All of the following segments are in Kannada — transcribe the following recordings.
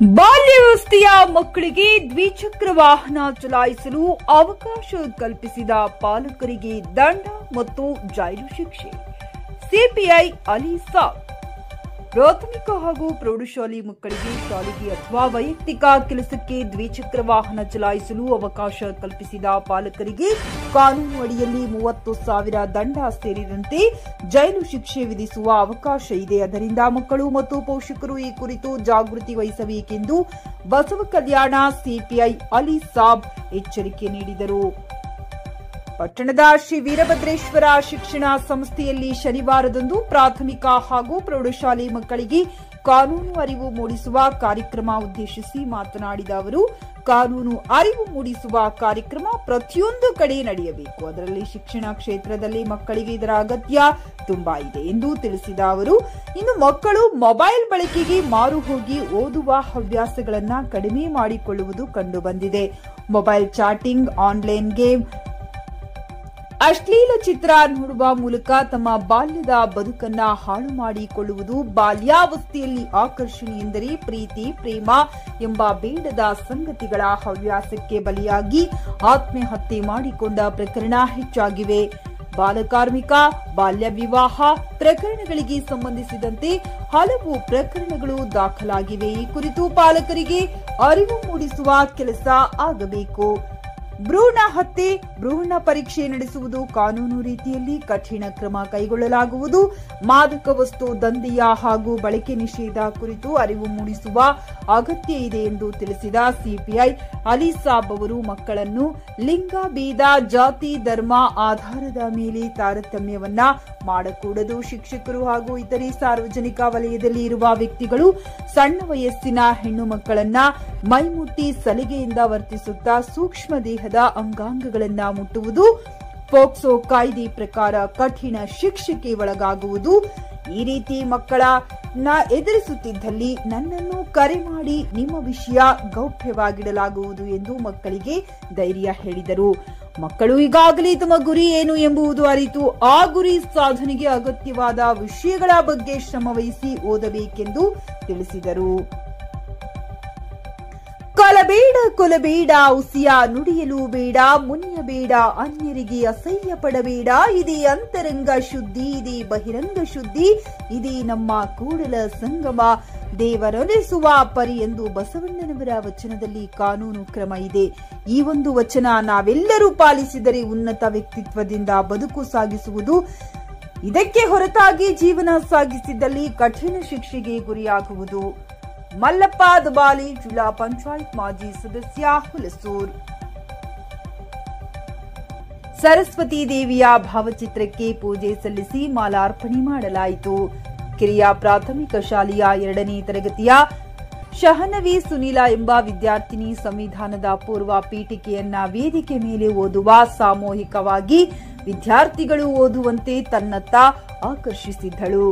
ಬಾಲ್ಯಾವಸ್ಥೆಯ ಮಕ್ಕಳಿಗೆ ದ್ವಿಚಕ್ರ ವಾಹನ ಚಲಾಯಿಸಲು ಅವಕಾಶ ಕಲ್ಪಿಸಿದ ಪಾಲಕರಿಗೆ ದಂಡ ಮತ್ತು ಜೈಲು ಶಿಕ್ಷೆ. ಸಿಪಿಐ ಅಲಿ ಸಾಬ್. ಪ್ರಾಥಮಿಕ ಹಾಗೂ ಪ್ರೌಢಶಾಲೆ ಮಕ್ಕಳಿಗೆ ಶಾಲೆಗೆ ಅಥವಾ ವೈಯಕ್ತಿಕ ಕೆಲಸಕ್ಕೆ ದ್ವಿಚಕ್ರ ವಾಹನ ಚಲಾಯಿಸಲು ಅವಕಾಶ ಕಲ್ಪಿಸಿದ ಪಾಲಕರಿಗೆ ಕಾನೂನು ಅಡಿಯಲ್ಲಿ 30,000 ದಂಡ ಸೇರಿದಂತೆ ಜೈಲು ಶಿಕ್ಷೆ ವಿಧಿಸುವ ಅವಕಾಶ ಇದೆ. ಅದರಿಂದ ಮಕ್ಕಳು ಮತ್ತು ಪೋಷಕರು ಈ ಕುರಿತು ಜಾಗೃತಿ ವಹಿಸಬೇಕೆಂದು ಬಸವ ಕಲ್ಯಾಣ ಸಿಪಿಐ ಅಲಿ ಸಾಬ್ ಎಚ್ಚರಿಕೆ ನೀಡಿದರು. ಪಟ್ಟಣದ ಶ್ರೀ ವೀರಭದ್ರೇಶ್ವರ ಶಿಕ್ಷಣ ಸಂಸ್ಥೆಯಲ್ಲಿ ಶನಿವಾರದಂದು ಪ್ರಾಥಮಿಕ ಹಾಗೂ ಪ್ರೌಢಶಾಲೆ ಮಕ್ಕಳಿಗೆ ಕಾನೂನು ಅರಿವು ಮೂಡಿಸುವ ಕಾರ್ಯಕ್ರಮ ಉದ್ದೇಶಿಸಿ ಮಾತನಾಡಿದ ಅವರು, ಕಾನೂನು ಅರಿವು ಮೂಡಿಸುವ ಕಾರ್ಯಕ್ರಮ ಪ್ರತಿಯೊಂದು ಕಡೆ ನಡೆಯಬೇಕು. ಅದರಲ್ಲಿ ಶಿಕ್ಷಣ ಕ್ಷೇತ್ರದಲ್ಲಿ ಮಕ್ಕಳಿಗೆ ಇದರ ಅಗತ್ಯ ತುಂಬಾ ಇದೆ ಎಂದು ತಿಳಿಸಿದ ಅವರು, ಇನ್ನು ಮಕ್ಕಳು ಮೊಬೈಲ್ ಬಳಕೆಗೆ ಮಾರು ಹೋಗಿ ಓದುವ ಹವ್ಯಾಸಗಳನ್ನು ಕಡಿಮೆ ಮಾಡಿಕೊಳ್ಳುವುದು ಕಂಡುಬಂದಿದೆ. ಮೊಬೈಲ್ ಚಾಟಿಂಗ್, ಆನ್ಲೈನ್ ಗೇಮ್, ಅಶ್ಲೀಲ ಚಿತ್ರ ನೋಡುವ ಮೂಲಕ ತಮ್ಮ ಬಾಲ್ಯದ ಬದುಕನ್ನ ಹಾಳು ಮಾಡಿಕೊಳ್ಳುವುದು. ಬಾಲ್ಯಾವಸ್ಥೆಯಲ್ಲಿ ಆಕರ್ಷಣೆ ಎಂದರೆ ಪ್ರೀತಿ, ಪ್ರೇಮ ಎಂಬ ಬೇಡದ ಸಂಗತಿಗಳ ಹವ್ಯಾಸಕ್ಕೆ ಬಲಿಯಾಗಿ ಆತ್ಮಹತ್ಯೆ ಮಾಡಿಕೊಂಡ ಪ್ರಕರಣ ಹೆಚ್ಚಾಗಿವೆ. ಬಾಲಕಾರ್ಮಿಕ, ಬಾಲ್ಯ ವಿವಾಹ ಪ್ರಕರಣಗಳಿಗೆ ಸಂಬಂಧಿಸಿದಂತೆ ಹಲವು ಪ್ರಕರಣಗಳು ದಾಖಲಾಗಿವೆ. ಈ ಕುರಿತು ಪಾಲಕರಿಗೆ ಅರಿವು ಮೂಡಿಸುವ ಕೆಲಸ ಆಗಬೇಕು. ಭ್ರೂಣ ಹತ್ಯೆ, ಭ್ರೂಣ ಪರೀಕ್ಷೆ ನಡೆಸುವುದು ಕಾನೂನು ರೀತಿಯಲ್ಲಿ ಕಠಿಣ ಕ್ರಮ ಕೈಗೊಳ್ಳಲಾಗುವುದು. ಮಾದಕ ವಸ್ತು ದಂಧೆಯ ಹಾಗೂ ಬಳಕೆ ನಿಷೇಧ ಕುರಿತು ಅರಿವು ಮೂಡಿಸುವ ಅಗತ್ಯ ಇದೆ ಎಂದು ತಿಳಿಸಿದ ಸಿಪಿಐ ಅಲಿ ಸಾಬ್ ಅವರು, ಮಕ್ಕಳನ್ನು ಲಿಂಗ, ಭೇದ, ಜಾತಿ, ಧರ್ಮ ಆಧಾರದ ಮೇಲೆ ತಾರತಮ್ಯವನ್ನ ಮಾಡಕೂಡದು. ಶಿಕ್ಷಕರು ಹಾಗೂ ಇತರೆ ಸಾರ್ವಜನಿಕ ವಲಯದಲ್ಲಿ ಇರುವ ವ್ಯಕ್ತಿಗಳು ಸಣ್ಣ ವಯಸ್ಸಿನ ಹೆಣ್ಣು ಮಕ್ಕಳನ್ನ ಮೈಮುಟ್ಟಿ ಸಲಿಗೆಯಿಂದ ವರ್ತಿಸುತ್ತಾ ಸೂಕ್ಷ್ಮ ದೇಹದ ಅಂಗಾಂಗಗಳನ್ನ ಮುಟ್ಟುವುದು ಪೋಕ್ಸೋ ಕಾಯ್ದೆ ಪ್ರಕಾರ ಕಠಿಣ ಶಿಕ್ಷೆಗೆ ಒಳಗಾಗುವುದು. ಈ ರೀತಿ ಮಕ್ಕಳನ್ನ ಎದುರಿಸುತ್ತಿದ್ದಲ್ಲಿ ನನ್ನನ್ನು ಕರೆ ಮಾಡಿ ನಿಮ್ಮ ವಿಷಯ ಗೌಪ್ಯವಾಗಿಡಲಾಗುವುದು ಎಂದು ಮಕ್ಕಳಿಗೆ ಧೈರ್ಯ ಹೇಳಿದರು. ಮಕ್ಕಳು ಈಗಾಗಲೇ ತಮ್ಮ ಗುರಿ ಏನು ಎಂಬುದು ಅರಿತು ಆ ಗುರಿ ಸಾಧನೆಗೆ ಅಗತ್ಯವಾದ ವಿಷಯಗಳ ಬಗ್ಗೆ ಶ್ರಮವಹಿಸಿ ಓದಬೇಕೆಂದು ತಿಳಿಸಿದರು. ಕೊಲಬೇಡ ಕೊಲಬೇಡ, ಉಸಿಯ ನುಡಿಯಲು ಬೇಡ, ಮುನಿಯಬೇಡ, ಅನ್ಯರಿಗೆ ಅಸಹ್ಯ ಪಡಬೇಡ. ಇದೇ ಅಂತರಂಗ ಶುದ್ಧಿ, ಇದೇ ಬಹಿರಂಗ ಶುದ್ಧಿ, ಇದೇ ನಮ್ಮ ಕೂಡಲ ಸಂಗಮ ದೇವರೊಲಿಸುವ ಪರಿ ಎಂದು ಬಸವಣ್ಣನವರ ವಚನದಲ್ಲಿ ಕಾನೂನು ಕ್ರಮ ಇದೆ. ಈ ಒಂದು ವಚನ ನಾವೆಲ್ಲರೂ ಪಾಲಿಸಿದರೆ ಉನ್ನತ ವ್ಯಕ್ತಿತ್ವದಿಂದ ಬದುಕು ಸಾಗಿಸುವುದು. ಇದಕ್ಕೆ ಹೊರತಾಗಿ ಜೀವನ ಸಾಗಿಸಿದಲ್ಲಿ ಕಠಿಣ ಶಿಕ್ಷೆಗೆ ಗುರಿಯಾಗುವುದು. ಮಲ್ಲಪ್ಪ ದಬಾಲಿ, ಜಿಲ್ಲಾ ಪಂಚಾಯತ್ ಮಾಜಿ ಸದಸ್ಯ, ಹುಲಸೂರು. ಸರಸ್ವತಿ ದೇವಿಯ ಭಾವಚಿತ್ರಕ್ಕೆ ಪೂಜೆ ಸಲ್ಲಿಸಿ ಮಾಲಾರ್ಪಣೆ ಮಾಡಲಾಯಿತು. ಕಿರಿಯ ಪ್ರಾಥಮಿಕ ಶಾಲೆಯ 2ನೇ ತರಗತಿಯ ಶಹನವಿ ಸುನೀಲ ಎಂಬ ವಿದ್ಯಾರ್ಥಿನಿ ಸಂವಿಧಾನದ ಪೂರ್ವ ಪೀಠಿಕೆಯನ್ನ ವೇದಿಕೆ ಮೇಲೆ ಓದುವ ಸಾಮೂಹಿಕವಾಗಿ ವಿದ್ಯಾರ್ಥಿಗಳು ಓದುವಂತೆ ತನ್ನತ್ತ ಆಕರ್ಷಿಸಿದ್ದಳು.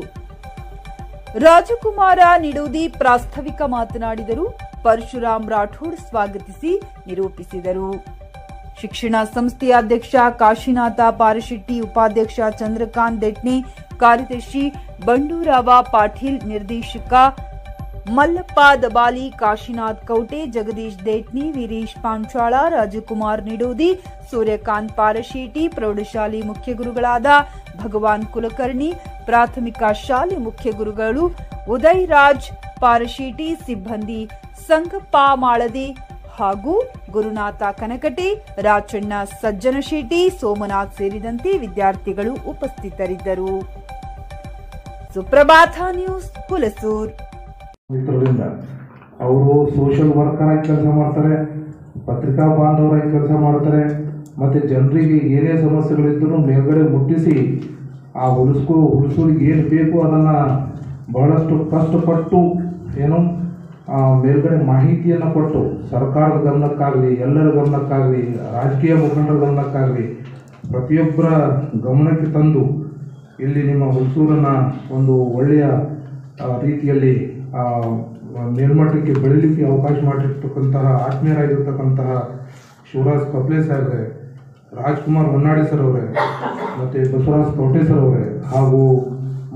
ರಾಜಕುಮಾರ ನಿಡೋದಿ ಪ್ರಾಸ್ತಾವಿಕ ಮಾತನಾಡಿದರು. ಪರಶುರಾಮ್ ರಾಠೋಡ್ ಸ್ವಾಗತಿಸಿ ನಿರೂಪಿಸಿದರು. ಶಿಕ್ಷಣ ಸಂಸ್ಥೆಯ ಅಧ್ಯಕ್ಷ ಕಾಶಿನಾಥ ಪಾರಶೆಟ್ಟಿ, ಉಪಾಧ್ಯಕ್ಷ ಚಂದ್ರಕಾಂತ್ ದೆಟ್ನೆ, ಕಾರ್ಯದರ್ಶಿ ಬಂಡೂರಾವ ಪಾಟೀಲ್, ನಿರ್ದೇಶಕ ಮಲ್ಲಪ್ಪ ದಬಾಲಿ, ಕಾಶಿನಾಥ್ ಕೌಟೆ, ಜಗದೀಶ್ ದೇಟ್ನಿ, ವೀರೇಶ್ ಪಾಂಚಾಳ, ರಾಜಕುಮಾರ್ ನಿಡೋದಿ, ಸೂರ್ಯಕಾಂತ್ ಪಾರಶೆಟ್ಟಿ, ಪ್ರೌಢಶಾಲೆ ಮುಖ್ಯ ಗುರುಗಳಾದ ಭಗವಾನ್ ಕುಲಕರ್ಣಿ, ಪ್ರಾಥಮಿಕ ಶಾಲೆ ಮುಖ್ಯ ಗುರುಗಳು ಉದಯ್ ರಾಜ್ ಪಾರಶೆಟ್ಟಿ, ಸಿಬ್ಬಂದಿ ಸಂಗಪ್ಪ ಮಾಳದೆ ಹಾಗೂ ಗುರುನಾಥ ಕನಕಟೆ, ರಾಚಣ್ಣ ಸಜ್ಜನಶೆಟ್ಟಿ, ಸೋಮನಾಥ್ ಸೇರಿದಂತೆ ವಿದ್ಯಾರ್ಥಿಗಳು ಉಪಸ್ಥಿತರಿದ್ದರು. ಸುಪ್ರಭಾತ ನ್ಯೂಸ್, ಹುಲಸೂರು. ಅವರು ಸೋಷಿಯಲ್ ವರ್ಕರ್ ಆಗಿ ಕೆಲಸ ಮಾಡ್ತಾರೆ, ಪತ್ರಿಕಾ ಬಾಂಧವರಾಗಿ ಕೆಲಸ ಮಾಡ್ತಾರೆ, ಮತ್ತು ಜನರಿಗೆ ಏನೇ ಸಮಸ್ಯೆಗಳಿದ್ದರೂ ಮೇಲ್ಗಡೆ ಮುಟ್ಟಿಸಿ ಆ ಹುಡುಸೂರಿಗೆ ಏನು ಬೇಕು ಅದನ್ನು ಬಹಳಷ್ಟು ಕಷ್ಟಪಟ್ಟು ಮೇಲ್ಗಡೆ ಮಾಹಿತಿಯನ್ನು ಕೊಟ್ಟು ಸರ್ಕಾರದ ಗಮನಕ್ಕಾಗಲಿ, ಎಲ್ಲರ ಗಮನಕ್ಕಾಗಲಿ, ರಾಜಕೀಯ ಮುಖಂಡರ ಗಮನಕ್ಕಾಗಲಿ ಪ್ರತಿಯೊಬ್ಬರ ಗಮನಕ್ಕೆ ತಂದು ಇಲ್ಲಿ ನಿಮ್ಮ ಹುಡುಸೂರನ್ನು ಒಂದು ಒಳ್ಳೆಯ ರೀತಿಯಲ್ಲಿ ಮೇಲ್ಮಟ್ಟಕ್ಕೆ ಬೆಳೀಲಿಕ್ಕೆ ಅವಕಾಶ ಮಾಡಿರ್ತಕ್ಕಂತಹ ಆತ್ಮೀಯರಾಗಿರ್ತಕ್ಕಂತಹ ಶಿವರಾಜ್ ಕಪ್ಲೆ ಸಾಹೇಬ್ರೆ, ರಾಜ್ಕುಮಾರ್ ಹೊನ್ನಾಡಿ ಸರ್ ಅವರೇ, ಮತ್ತು ಬಸವರಾಜ್ ಕೌಟೆ ಸರ್ ಅವರೇ, ಹಾಗೂ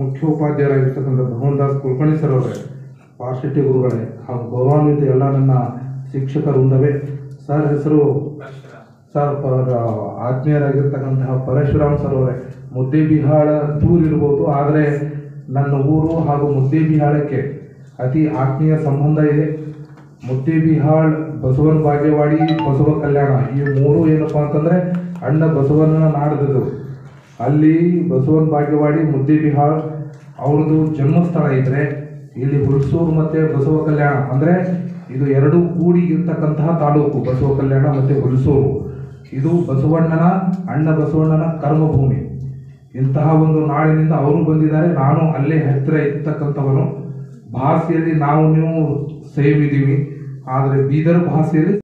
ಮುಖ್ಯೋಪಾಧ್ಯಾಯರಾಗಿರ್ತಕ್ಕಂಥ ಭಗವಂತ ದಾಸ್ ಕುಲಕರ್ಣಿ ಸರ್ ಅವರೇ, ಪಾರ್ಶೆಟ್ಟಿ ಗುರುಗಳೇ ಹಾಗೂ ಗೌರವಾನ್ವಿತ ಎಲ್ಲ ನನ್ನ ಶಿಕ್ಷಕ ವೃಂದವೇ. ಸರ್ ಹೆಸರು ಸರ್ ಆತ್ಮೀಯರಾಗಿರ್ತಕ್ಕಂತಹ ಪರಶುರಾಮ್ ಸರ್ ಅವರೇ. ಮುದ್ದೇಬಿಹಾಳ ದೂರ ಇರ್ಬೋದು, ಆದರೆ ನನ್ನ ಊರು ಹಾಗೂ ಮುದ್ದೇಬಿಹಾಳಕ್ಕೆ ಅತಿ ಆತ್ಮೀಯ ಸಂಬಂಧ ಇದೆ. ಮುದ್ದೇಬಿಹಾಳ್, ಬಸವನ ಬಾಗೇವಾಡಿ, ಬಸವ ಕಲ್ಯಾಣ ಈ ಮೂರು ಏನಪ್ಪ ಅಂತಂದರೆ ಅಣ್ಣ ಬಸವಣ್ಣನ ನಾಡದು. ಅಲ್ಲಿ ಬಸವನ ಬಾಗೇವಾಡಿ, ಮುದ್ದೇಬಿಹಾಳ್ ಅವ್ರದ್ದು ಜನ್ಮಸ್ಥಳ ಇದ್ದರೆ ಇಲ್ಲಿ ಹುಲ್ಸೂರು ಮತ್ತು ಬಸವ ಕಲ್ಯಾಣ ಅಂದರೆ ಇದು ಎರಡೂ ಕೂಡಿ ಇರ್ತಕ್ಕಂತಹ ತಾಲೂಕು. ಬಸವ ಕಲ್ಯಾಣ ಮತ್ತು ಹುಲ್ಸೂರು ಇದು ಬಸವಣ್ಣನ, ಅಣ್ಣ ಬಸವಣ್ಣನ ಕರ್ಮಭೂಮಿ. ಇಂತಹ ಒಂದು ನಾಡಿನಿಂದ ಅವರು ಬಂದಿದ್ದಾರೆ. ನಾನು ಅಲ್ಲೇ ಹತ್ತಿರ ಇರ್ತಕ್ಕಂಥವನು. ಭಾಷೆಯಲ್ಲಿ ನಾವು ನೀವು ಸೇಮ್ ಇದ್ದೀವಿ, ಆದರೆ ಬೀದರ್ ಭಾಷೆಯಲ್ಲಿ